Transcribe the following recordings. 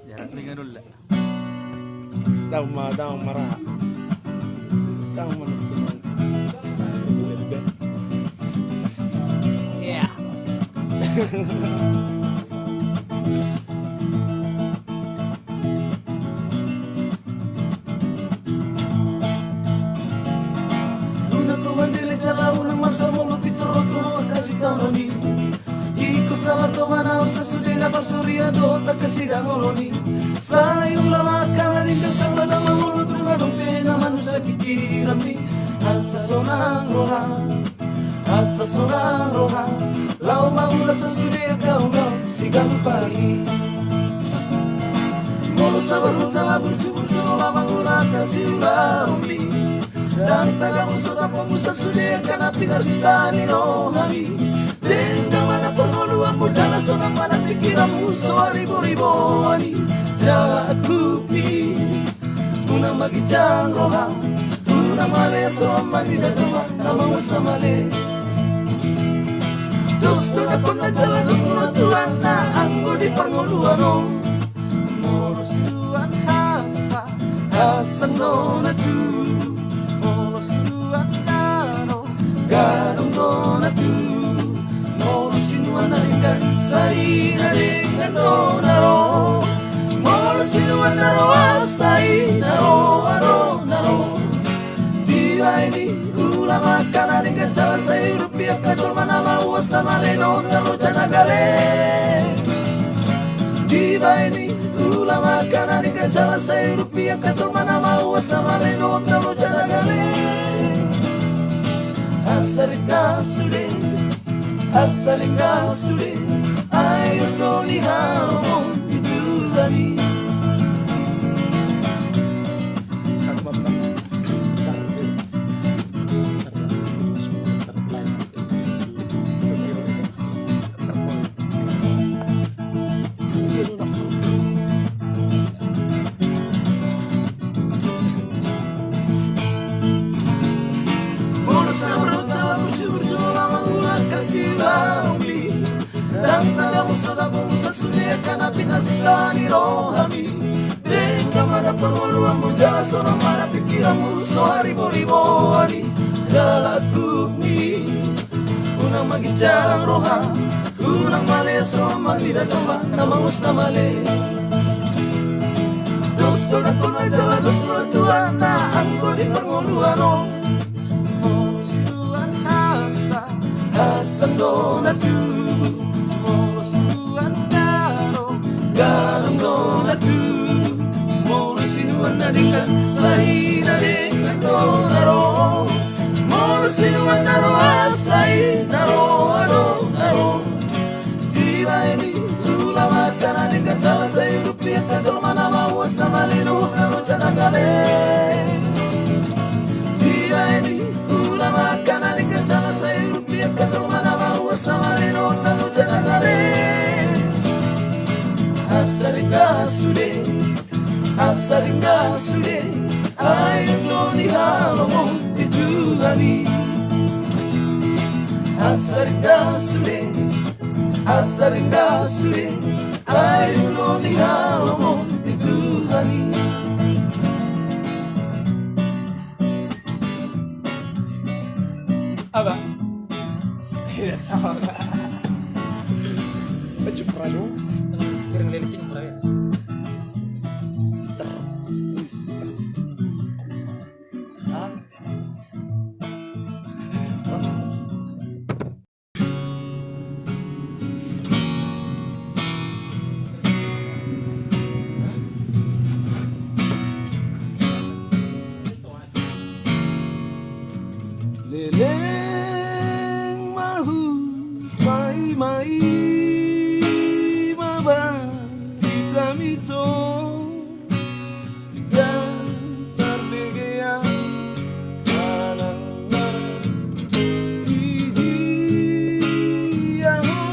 Jarak ringan dulu lah. Tahu marah. Tahu menentukan. Yeah. Una comandele jala una maksa mulu pitoro kasih tahu noni. Iko sama tomana usa sudela barsoria do tak kasidang oloni. Sayula makana rindu sambada mamulu tunga dompe na manusia pikiran mi. Asa sonang roha lau maula sesudia kau sigalu pari. Mulu sabar hujala burju lama ngula kasih laumi. Dan tagamu sudah pemusa sudia kana pinar sedani rohani. Dengan mana pergoluanmu jala sonang mana pikiranmu soa ribo ani. Jala kupi una magijang roha una male asrama ni da jama nama usna male. Dos na puna jala dos na tuana anggo di pergoluano. Moro siduan hasan no na tu. Moro siduan ganong no na tu. Moro sinuan na ringan sai na ringan no na ro. Moro sinuan na ro asai na ro. Diba ini ulama kana ringan jala sai rupiah kacol mana mau asna male no na lo jana gale. Diba ini ulama kana ringan jala sai rupiah kacol mana mau asna male no na lo jana gale. Asaringa sude ayo no ni hao itu ani. Dan tagamu sudah pemusa sudia kana pinasdani rohami. Dengan mana pergoluanmu jala sonang mana pikiranmu soa ribo ani. Jala kumi una magijang roha una male soa magida jama nama usna male. Dos na kuna jala dos na tuana anggo di pergoluano. Hasan dona tu. Ganong dona tu. Molo sinuan na ringan sai na ringan dona ro. Molo sinuan na ro asai na ro. Diba ini ulama kana ringan jala sai rupiah kacol mana mau asna malino na lo jana gale. Diba ini ulama kana ringan jala sai rupiah kacol mana mau asna malino na lo jana gale. Asaringa sude ayo no ni halomo itu ani. Asaringa sude ayo no ni halomo itu ani. Apa? Tidak tahu. Baju peraju. Kering lelikin peraya. Leleng mahu mai mabarita mito dan tarbegea anangna idiyaho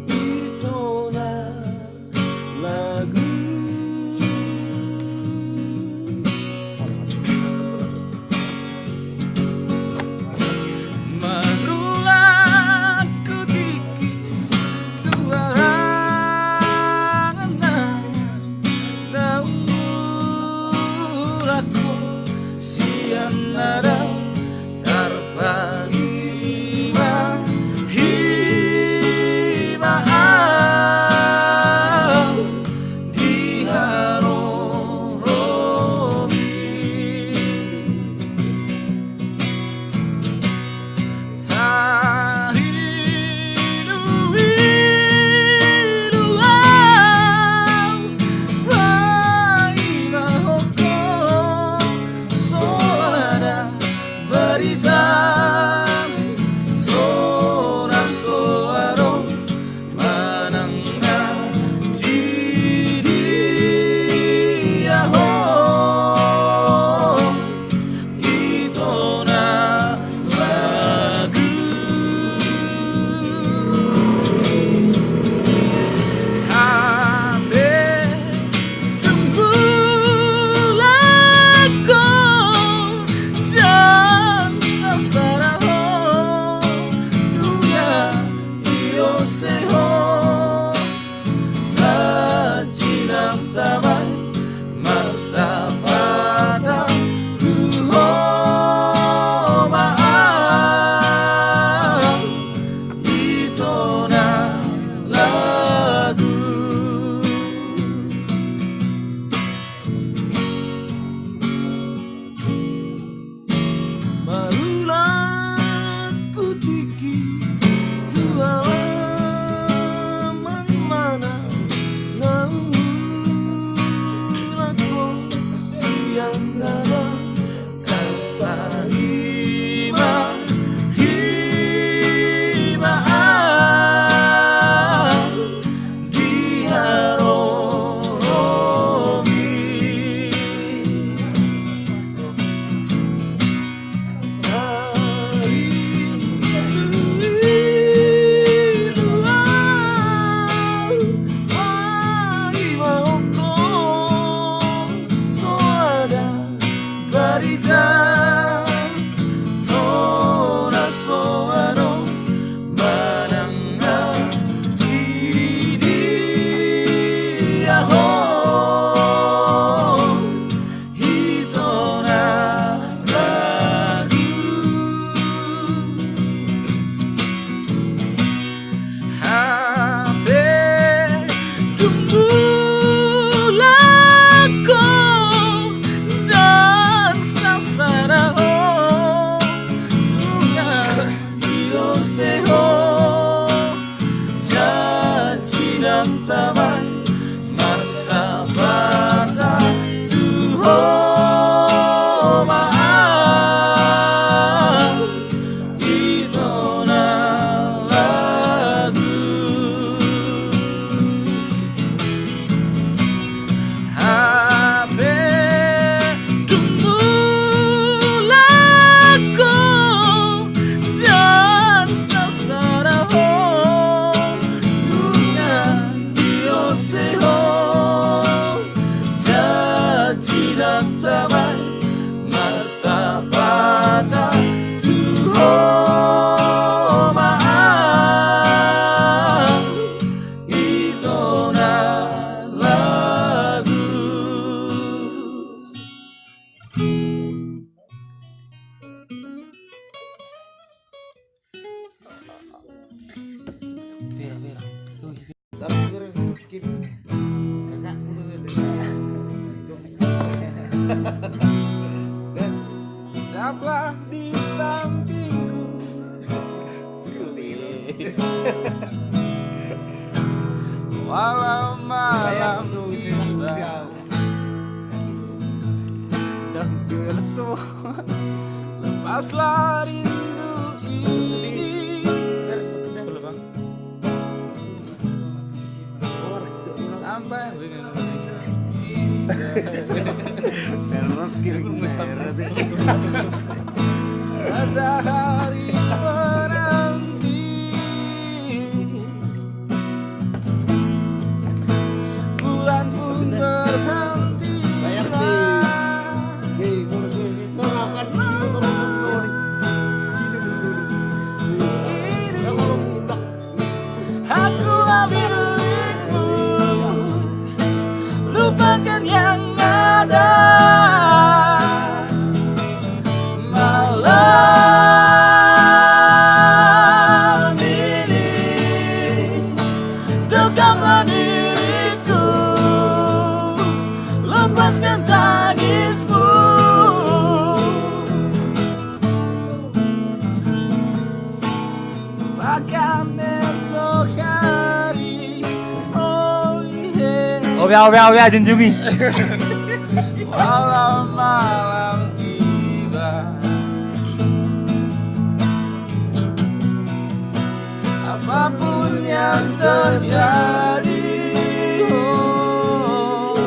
ito na lagu. Marulah ku tiki tuara jiran tamai marsabata tuho maaf itu na lagu habe dumulako dan sasara ho dunia dioseho jajiran tamai marsabata tuho maaf itu na lagu. Tapi bikin kakak dan Tetaplah di sampingku walau malam tiba dan gelap semua. Lepaslah rindu ini. Boleh, Bang? Sampai dengan musik matahari menanti, bulan pun berhenti. Aku milikmu, lupakan yang ada. Malam ini dekamlah diriku, lepaskan tangismu. Bahkan esok hari, oh yeah. Obya junjungi. Walau malam tiba, apapun yang terjadi, oh,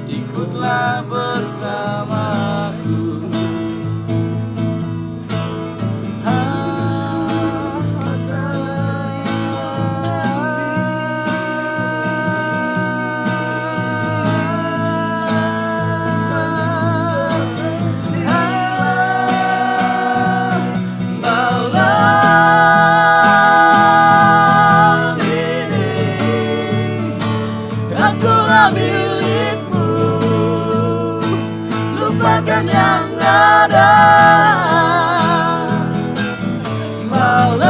ikutlah bersamaku. Milikmu, lupakan yang ada. Malam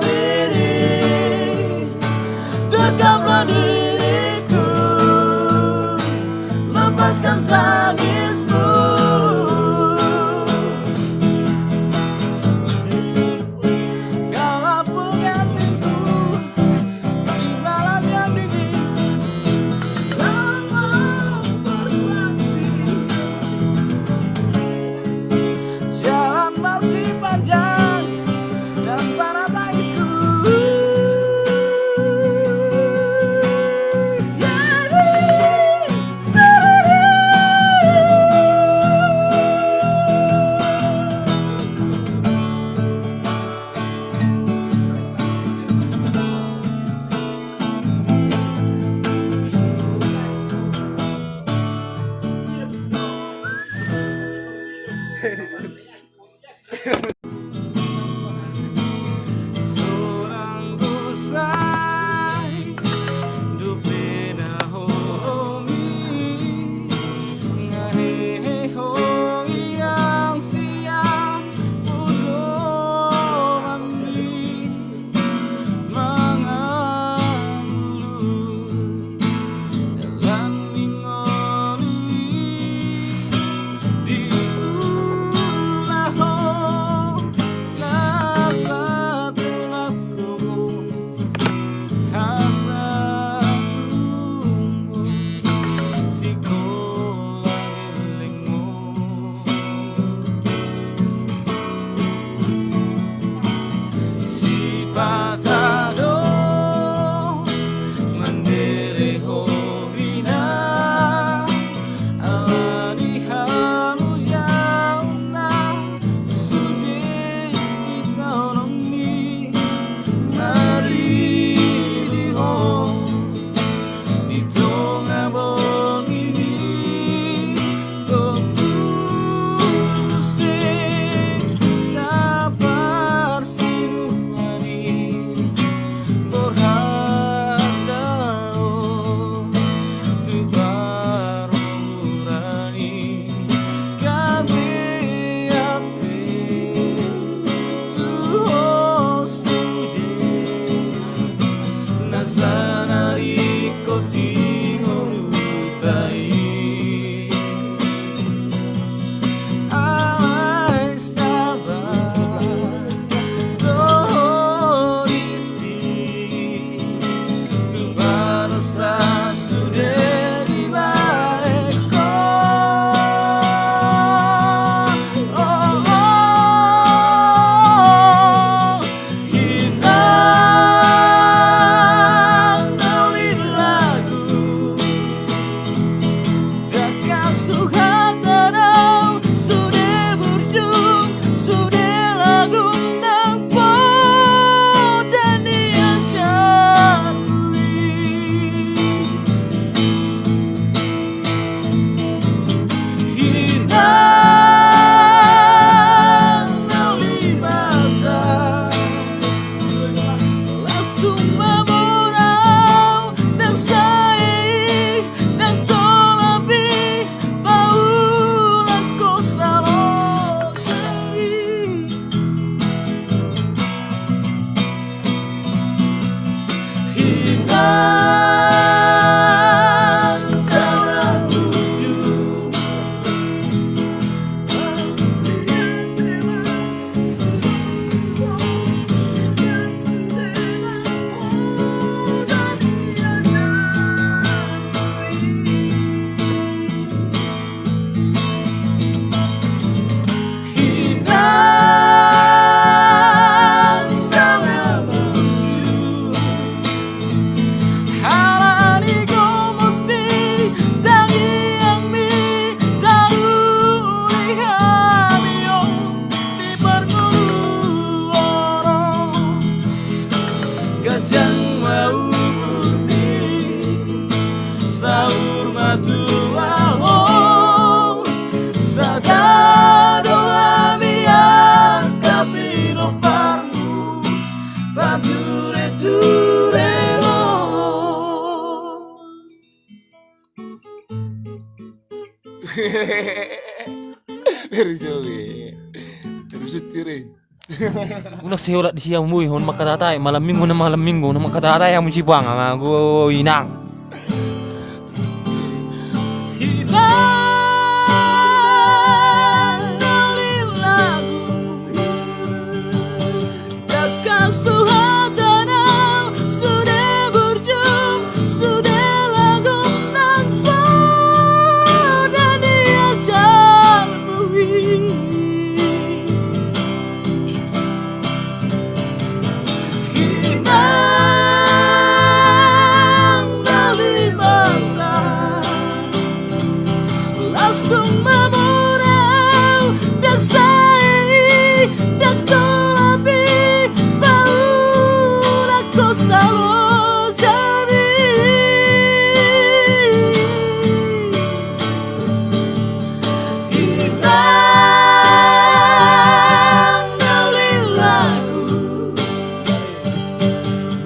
ini dekamlah diriku, lepaskan tangismu. Kaulah penggantiku di malam yang dingin, sama bersaksi. Jalan masih panjang dan para tangisku. Seorang busai dupena homi ngahe hoi yang siang udo mandi mengeluh dalam mingoli di ulaho Baru joget. Terus sutirin. Una seolat di siang mui hon makatata malam minggu na makatata yang musibang aku inang. Lastung memurau dak sai dak tolapi bau dak selalu jadi kita ngalilaku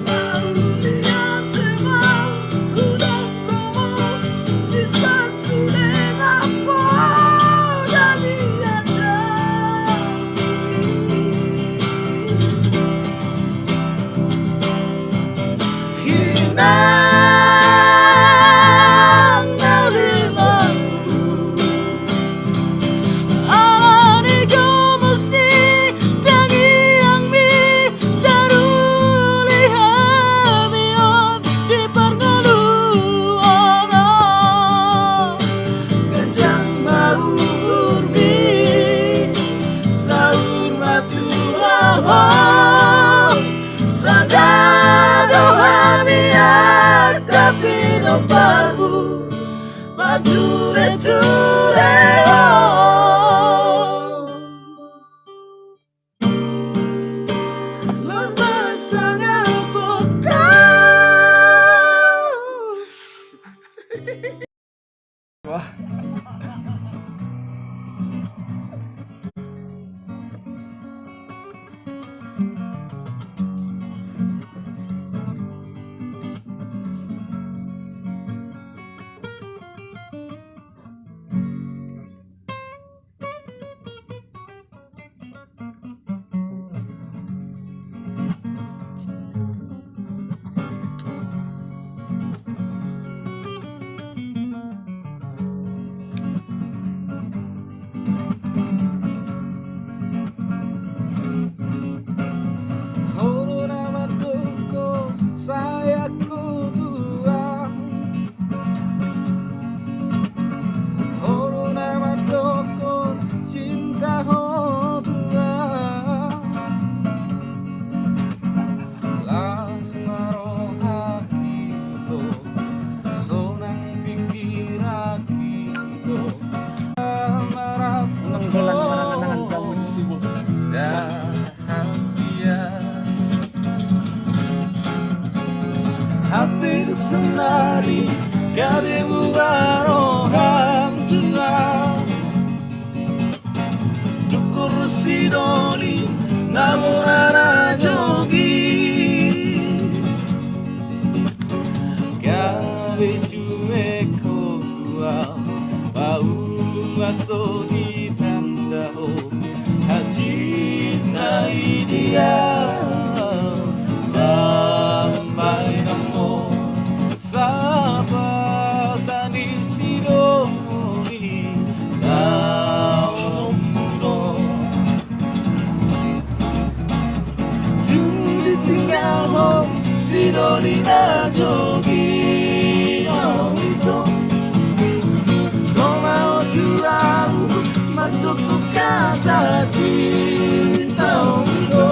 lalu lihat teman udah promos bisa sudah Parbu mature ture lemas sangat peka. Wah. Saya kutua Horo nama toko cinta hodua Las maro hakito Sonang pikir hakito Marap Nanggolan kamu disibuk. Happy senari kade bubaroham tua Dukur sidoni namorana jogi Kade cume kotua Pau maso di tanda o Haji na idea Damai namo Sahabat di sidoni Tahun mudo Juli tinggal mo Sidoni na jogi Itu Koma o tuau Matuku kata cinta itu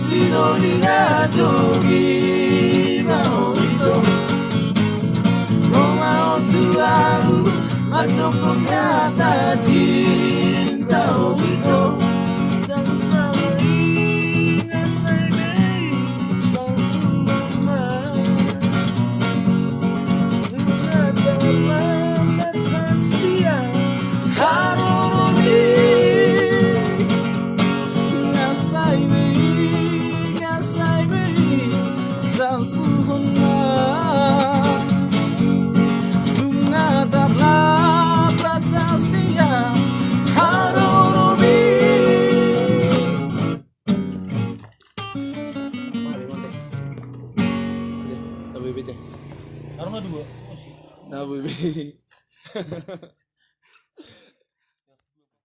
Sinoninya jogi mau itu mau tahu mendukung kata cinta itu dan saling ngasih satu mama dalam rahasia harmoni ngasih satu mama bunga dalam rahasia harmoni. Tapi bete. Karena dua. Nah, baby.